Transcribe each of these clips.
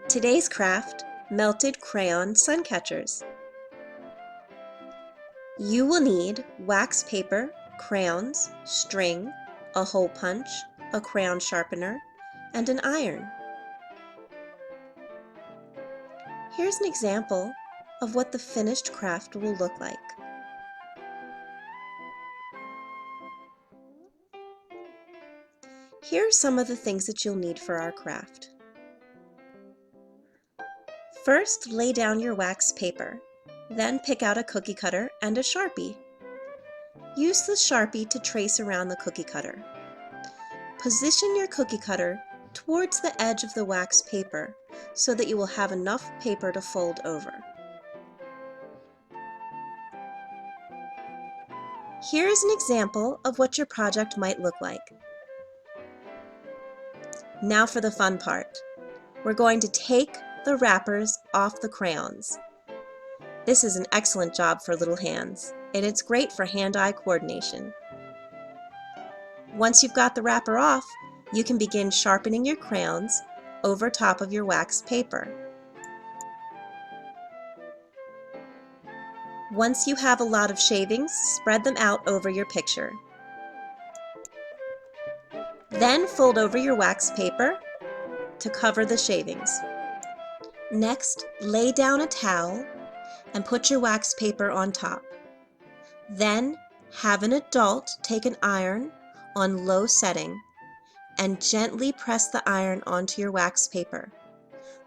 Today's craft, melted crayon suncatchers. You will need wax paper, crayons, string, a hole punch, a crayon sharpener, and an iron. Here's an example of what the finished craft will look like. Here are some of the things that you'll need for our craft. First, lay down your wax paper. Then pick out a cookie cutter and a Sharpie. Use the Sharpie to trace around the cookie cutter. Position your cookie cutter towards the edge of the wax paper so that you will have enough paper to fold over. Here is an example of what your project might look like. Now for the fun part. We're going to take the wrappers off the crayons. This is an excellent job for little hands, and it's great for hand-eye coordination. Once you've got the wrapper off, you can begin sharpening your crayons over top of your wax paper. Once you have a lot of shavings, spread them out over your picture. Then fold over your wax paper to cover the shavings. Next, lay down a towel and put your wax paper on top. Then, have an adult take an iron on low setting and gently press the iron onto your wax paper.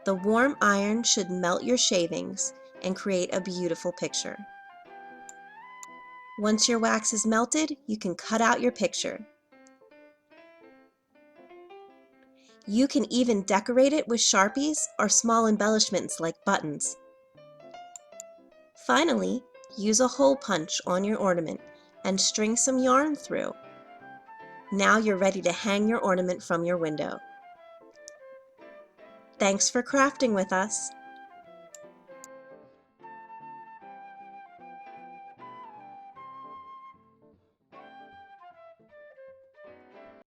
The warm iron should melt your shavings and create a beautiful picture. Once your wax is melted, you can cut out your picture. You can even decorate it with Sharpies or small embellishments like buttons. Finally, use a hole punch on your ornament and string some yarn through. Now you're ready to hang your ornament from your window. Thanks for crafting with us.